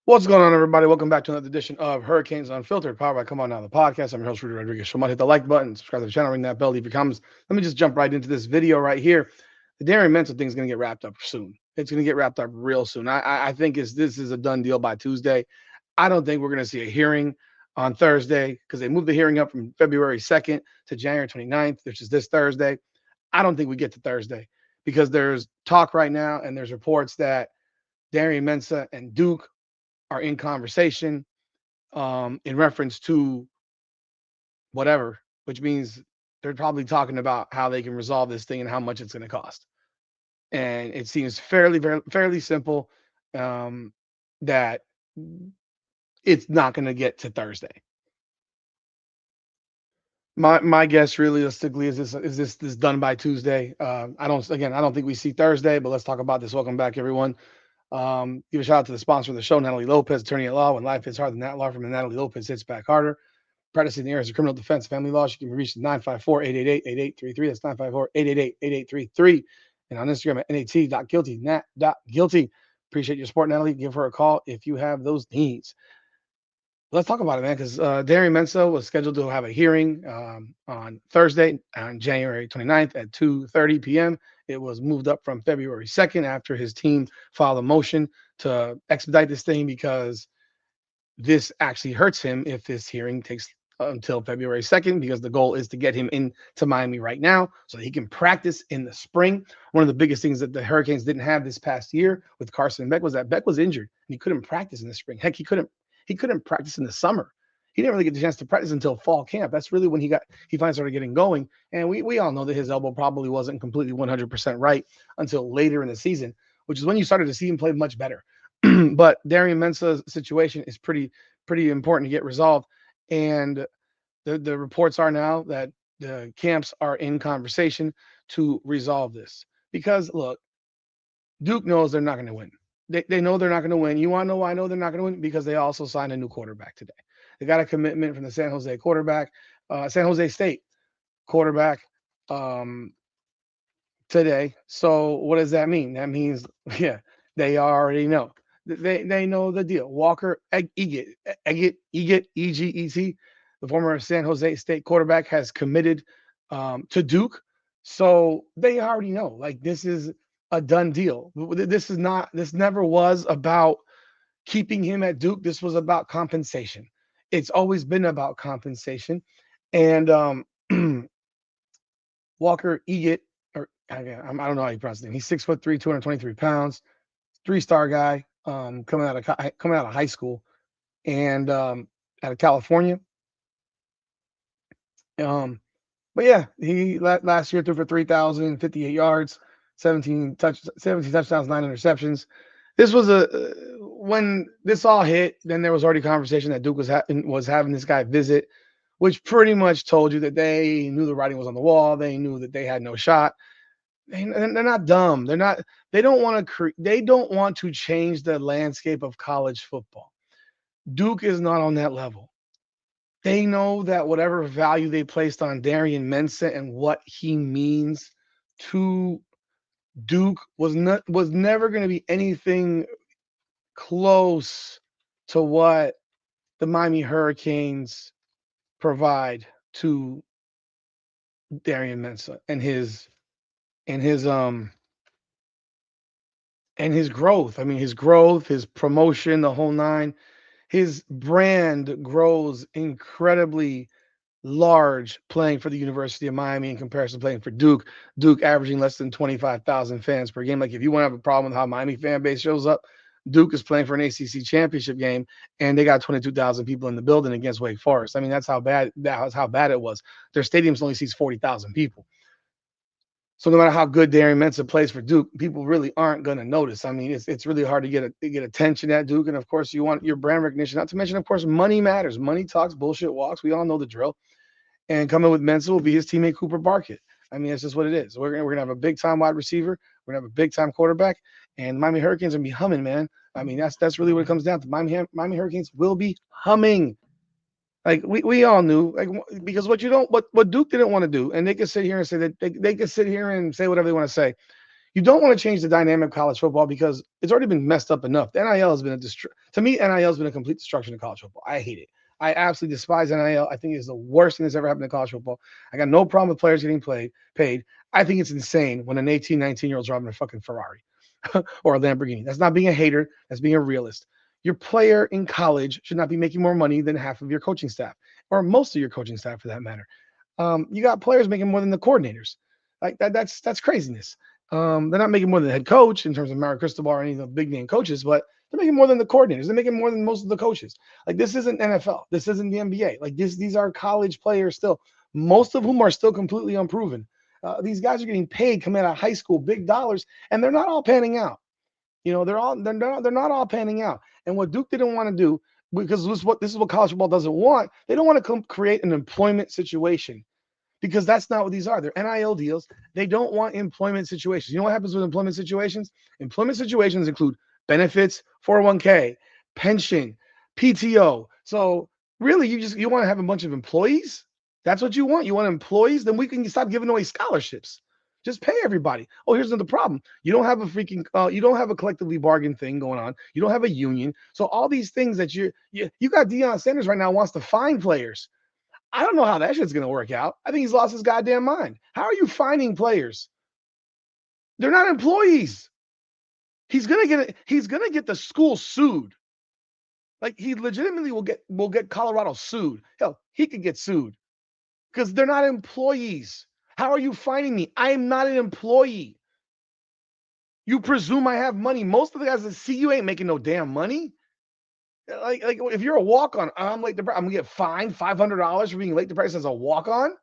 What's going on, everybody? Welcome back to another edition of Hurricanes Unfiltered, powered by Come On Now, the podcast. I'm your host, Rudy Rodriguez. So hit the like button, subscribe to the channel, ring that bell, leave your comments. Let me just jump right into this video right here. The Darian Mensah thing is going to get wrapped up soon. It's going to get wrapped up real soon. I think this is a done deal by Tuesday. I don't think we're going to see a hearing on Thursday because they moved the hearing up from February 2nd to January 29th, which is this Thursday. I don't think we get to Thursday because there's talk right now and there's reports that Darian Mensah and Duke are in conversation in reference to whatever, which means they're probably talking about how they can resolve this thing and how much it's going to cost. And it seems fairly simple that it's not going to get to Thursday. My guess realistically is this done by Tuesday. I don't think we see Thursday, but let's talk about this. Welcome back, everyone. Give a shout out to the sponsor of the show, Natalie Lopez, attorney at law. When life hits harder than that, law firm and Natalie Lopez hits back harder. Practicing the areas of criminal defense, family law. She can be reached at 954-888-8833. That's 954-888-8833. And on Instagram at nat.guilty, nat.guilty. Appreciate your support, Natalie. Give her a call if you have those needs. Let's talk about it, man, because Darian Mensah was scheduled to have a hearing on Thursday, on January 29th at 2:30 p.m. It was moved up from February 2nd after his team filed a motion to expedite this thing because this actually hurts him if this hearing takes until February 2nd, because the goal is to get him into Miami right now so that he can practice in the spring. One of the biggest things that the Hurricanes didn't have this past year with Carson Beck was that Beck was injured and he couldn't practice in the spring. Heck, he couldn't practice in the summer. He didn't really get the chance to practice until fall camp. That's really when he finally started getting going. And we all know that his elbow probably wasn't completely 100% right until later in the season, which is when you started to see him play much better. But Darian Mensah's situation is pretty important to get resolved. And the reports are now that the camps are in conversation to resolve this. Because look, Duke knows they're not going to win. They know they're not going to win. You want to know why I know they're not going to win? Because they also signed a new quarterback today. They got a commitment from the San Jose State quarterback um, today. So what does that mean? That means, yeah, they already know. They know the deal. Walker Eget, the former San Jose State quarterback, has committed to Duke. So they already know. Like, this is a done deal. This never was about keeping him at Duke. This was about compensation. It's always been about compensation. And Walker Eget, or I don't know how you pronounce his name. He's 6'3", 223 pounds, 3-star guy, coming out of high school, and out of California. Um, but yeah, he last year threw for 3,058 yards, 17 touchdowns, 9 interceptions. This was when this all hit, then there was already conversation that Duke was having this guy visit, which pretty much told you that they knew the writing was on the wall. They knew that they had no shot. They're not dumb. They're not. They don't want to. They don't want to change the landscape of college football. Duke is not on that level. They know that whatever value they placed on Darian Mensah and what he means to Duke was never going to be anything close to what the Miami Hurricanes provide to Darian Mensah and his and his growth. I mean, his growth, his promotion, the whole nine. His brand grows incredibly large playing for the University of Miami in comparison to playing for Duke. Duke averaging less than 25,000 fans per game. Like, if you want to have a problem with how Miami fan base shows up, Duke is playing for an ACC championship game and they got 22,000 people in the building against Wake Forest. I mean, that's how bad it was. Their stadiums only seats 40,000 people. So no matter how good Darian Mensah plays for Duke, people really aren't going to notice. I mean, it's really hard to get attention at Duke, and of course you want your brand recognition. Not to mention, of course, money matters. Money talks, bullshit walks. We all know the drill. And coming with Mensah will be his teammate Cooper Barkett. I mean, that's just what it is. We're gonna have a big time wide receiver. We're gonna have a big time quarterback, and Miami Hurricanes are gonna be humming, man. I mean, that's really what it comes down to. Miami Hurricanes will be humming. Like, we all knew, like, because what Duke didn't want to do, and they could sit here and say that they could sit here and say whatever they want to say. You don't want to change the dynamic of college football because it's already been messed up enough. The NIL has been to me, NIL has been a complete destruction of college football. I hate it. I absolutely despise NIL. I think it's the worst thing that's ever happened to college football. I got no problem with players getting paid. I think it's insane when an 18, 19-year-old's driving a fucking Ferrari or a Lamborghini. That's not being a hater. That's being a realist. Your player in college should not be making more money than half of your coaching staff or most of your coaching staff for that matter. You got players making more than the coordinators. Like that's craziness. They're not making more than the head coach in terms of Mario Cristobal or any of the big name coaches, but they're making more than the coordinators. They're making more than most of the coaches. Like this isn't NFL. This isn't the NBA. Like these are college players still, most of whom are still completely unproven. These guys are getting paid coming out of high school, big dollars, and they're not all panning out. You know, they're not all panning out. And what Duke didn't want to do, because this is what college football doesn't want, they don't want to create an employment situation because that's not what these are. They're NIL deals. They don't want employment situations. You know what happens with employment situations? Employment situations include benefits, 401k, pension, PTO. So really, you want to have a bunch of employees? That's what you want. You want employees? Then we can stop giving away scholarships. Just pay everybody. Oh, here's another problem. You don't have a collectively bargained thing going on. You don't have a union. So all these things that you got Deion Sanders right now wants to fine players. I don't know how that shit's going to work out. I think he's lost his goddamn mind. How are you finding players? They're not employees. He's going to get the school sued. Like he legitimately will get Colorado sued. Hell, he could get sued because they're not employees. How are you finding me? I am not an employee. You presume I have money. Most of the guys that see you ain't making no damn money. Like if you're a walk-on, I'm gonna get fined $500 for being late to practice as a walk-on.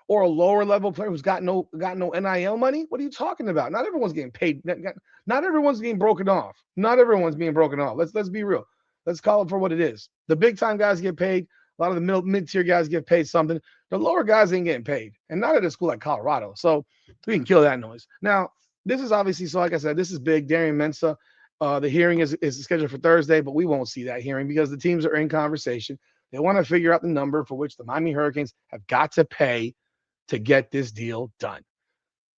Or a lower level player who's got no NIL money? What are you talking about? Not everyone's getting paid. Not everyone's being broken off. Not everyone's being broken off. Let's be real. Let's call it for what it is. The big time guys get paid. A lot of the mid-tier guys get paid something. The lower guys ain't getting paid, and not at a school like Colorado. So we can kill that noise. Now, this is obviously, so like I said, this is big. Darian Mensah. The hearing is scheduled for Thursday, but we won't see that hearing because the teams are in conversation. They want to figure out the number for which the Miami Hurricanes have got to pay to get this deal done.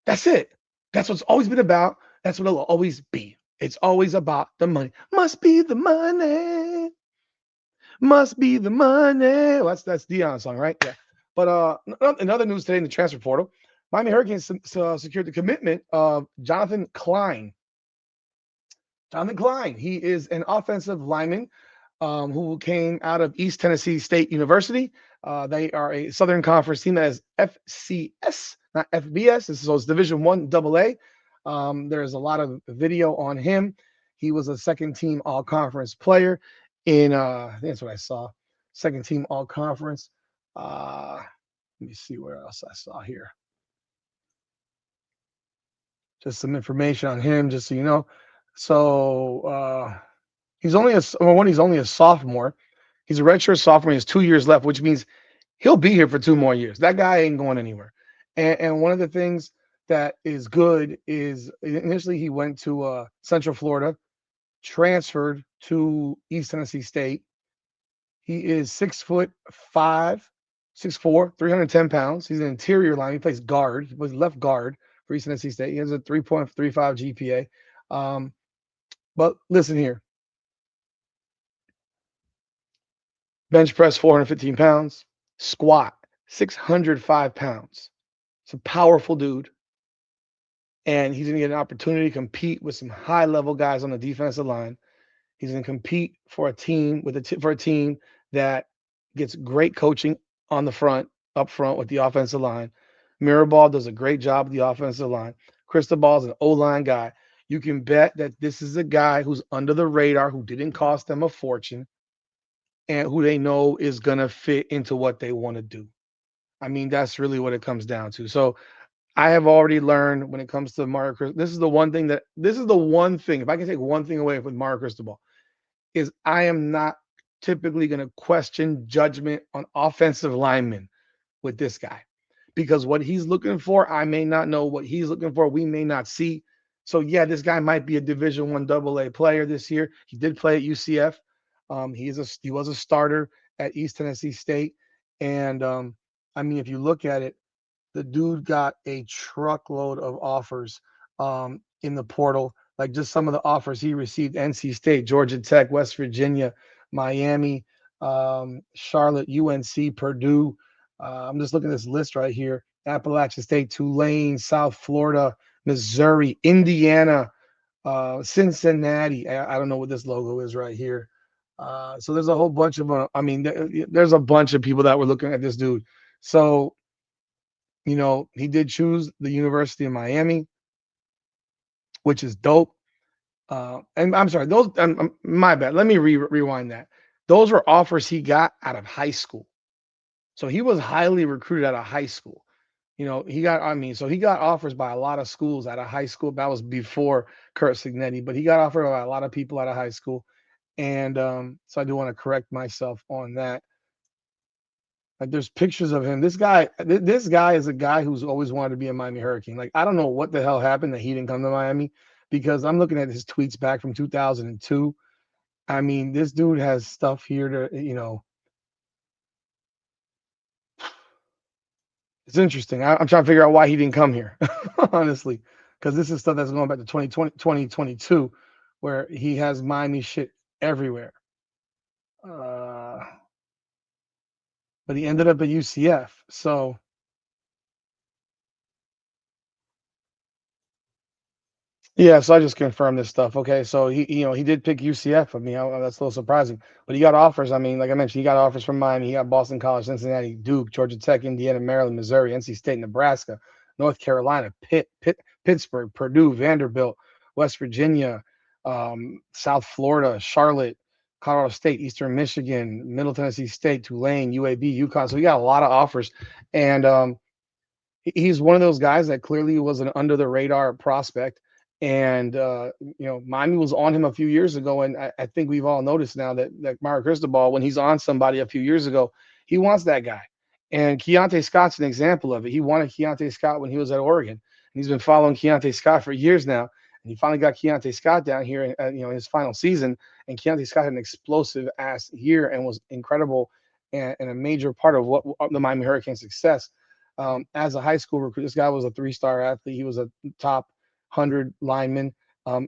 That's it. That's what's always been about. That's what it'll always be. It's always about the money. Must be the money. Must be the money. Well, that's Deion's song, right? Yeah. But in other news today in the transfer portal, Miami Hurricanes secured the commitment of Johnathan Cline. Johnathan Cline. He is an offensive lineman who came out of East Tennessee State University. They are a Southern Conference team that is FCS, not FBS. This is Division I AA. There's a lot of video on him. He was a second team all conference player in, I think that's what I saw. Second team all conference. Let me see where else I saw here. Just some information on him, just so you know. So he's only a sophomore. He's a redshirt sophomore. He has 2 years left, which means he'll be here for 2 more years. That guy ain't going anywhere. And one of the things that is good is initially he went to Central Florida, transferred to East Tennessee State. He is 6'5", 6'4", 310 pounds. He's an interior line. He plays guard. He was left guard for East Tennessee State. He has a 3.35 GPA. But listen here. Bench press 415 pounds. Squat 605 pounds. It's a powerful dude. And he's going to get an opportunity to compete with some high-level guys on the defensive line. He's going to compete for a team that gets great coaching on the front, up front with the offensive line. Mirabal does a great job with the offensive line. Cristobal is an O-line guy. You can bet that this is a guy who's under the radar, who didn't cost them a fortune, and who they know is going to fit into what they want to do. I mean, that's really what it comes down to. So I have already learned when it comes to Mario Cristobal, this is the one thing, if I can take one thing away with Mario Cristobal, is I am not typically going to question judgment on offensive linemen with this guy. Because what he's looking for, I may not know. What he's looking for, we may not see. So, yeah, this guy might be a Division I AA player this year. He did play at UCF. He was a starter at East Tennessee State. And, I mean, if you look at it, the dude got a truckload of offers in the portal. Like just some of the offers he received: NC State, Georgia Tech, West Virginia, Miami, Charlotte, UNC, Purdue. I'm just looking at this list right here: Appalachian State, Tulane, South Florida, Missouri, Indiana, Cincinnati. I don't know what this logo is right here. So there's a whole bunch of, there's a bunch of people that were looking at this dude. So, he did choose the University of Miami, which is dope. And I'm sorry, those, my bad. Let me rewind that. Those were offers he got out of high school. So he was highly recruited out of high school. So he got offers by a lot of schools out of high school. That was before Kurt Signetti, but he got offered by a lot of people out of high school. And so I do want to correct myself on that. Like there's pictures of him. This guy is a guy who's always wanted to be a Miami Hurricane. Like I don't know what the hell happened that he didn't come to Miami because I'm looking at his tweets back from 2002. I mean, this dude has stuff here to. It's interesting. I'm trying to figure out why he didn't come here, honestly, because this is stuff that's going back to 2022, where he has Miami shit everywhere. Uh, but he ended up at UCF. So yeah, so I just confirmed this stuff. Okay, so he did pick UCF. I mean, that's a little surprising, but he got offers. I mean, like I mentioned, he got offers from Miami. He got Boston College, Cincinnati, Duke, Georgia Tech, Indiana, Maryland, Missouri, NC State, Nebraska, North Carolina, Pittsburgh, Purdue, Vanderbilt, West Virginia, South Florida, Charlotte, Colorado State, Eastern Michigan, Middle Tennessee State, Tulane, UAB, UConn. So he got a lot of offers, and he's one of those guys that clearly was an under the radar prospect. And Miami was on him a few years ago, and I think we've all noticed now that Mario Cristobal, when he's on somebody a few years ago, he wants that guy. And Keontae Scott's an example of it. He wanted Keontae Scott when he was at Oregon, and he's been following Keontae Scott for years now. And he finally got Keontae Scott down here, in his final season. And Keontae Scott had an explosive ass year and was incredible and a major part of what the Miami Hurricanes' success. As a high school recruit, this guy was a 3-star athlete. He was a top 100 lineman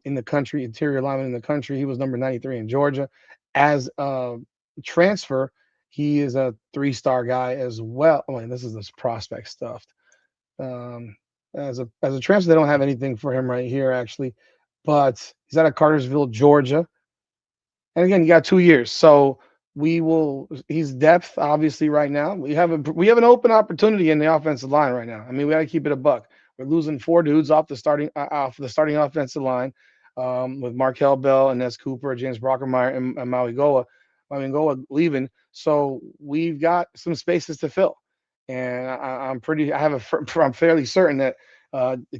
in the country, interior lineman in the country. He was number 93 in Georgia. As a transfer, he is a 3-star guy as well. Oh, and this is this prospect stuff. As a transfer, they don't have anything for him right here, actually. But he's out of Cartersville, Georgia. And again, you got 2 years. So he's depth, obviously, right now. We have an open opportunity in the offensive line right now. I mean, we got to keep it a buck. We're losing 4 dudes off the starting offensive line, with Markel Bell, Inez Cooper, James Brockermeyer, and Maui Goa leaving. So we've got some spaces to fill. And I'm fairly certain that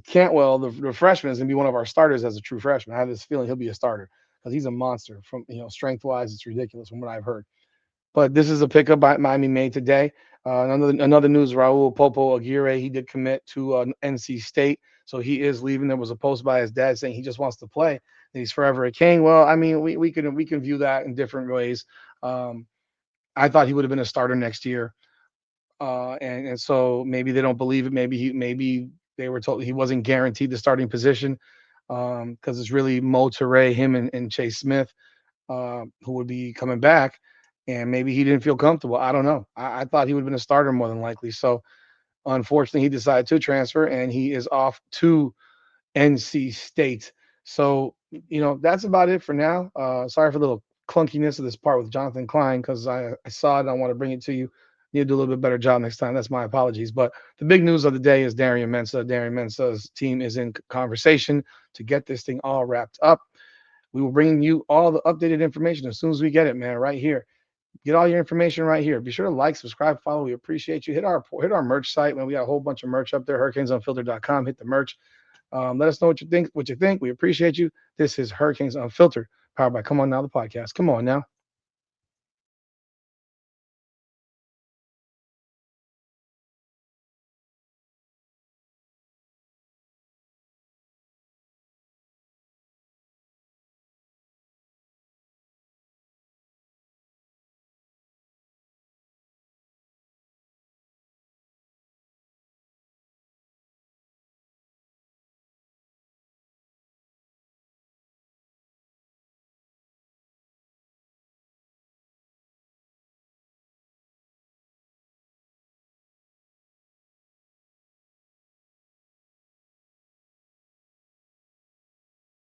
Cantwell, the freshman, is going to be one of our starters as a true freshman. I have this feeling he'll be a starter because he's a monster. From strength wise, it's ridiculous from what I've heard. But this is a pickup by Miami made today. Another news: Raul Popo Aguirre, he did commit to NC State, so he is leaving. There was a post by his dad saying he just wants to play and he's forever a King. Well, I mean, we can view that in different ways. I thought he would have been a starter next year, and so maybe they don't believe it. Maybe they were told he wasn't guaranteed the starting position, because it's really Mo Toure, him, and Chase Smith, who would be coming back, and maybe he didn't feel comfortable. I don't know. I thought he would have been a starter more than likely. So unfortunately, he decided to transfer, and he is off to NC State. So that's about it for now. Sorry for the little clunkiness of this part with Johnathan Cline because I saw it and I want to bring it to you. Need to do a little bit better job next time. That's my apologies. But the big news of the day is Darian Mensah. Darian Mensah's team is in conversation to get this thing all wrapped up. We will bring you all the updated information as soon as we get it, man, right here. Get all your information right here. Be sure to like, subscribe, follow. We appreciate you. Hit our merch site, man. We got a whole bunch of merch up there. HurricanesUnfiltered.com. Hit the merch. Let us know what you think. We appreciate you. This is Hurricanes Unfiltered, powered by Come On Now, the podcast. Come on now.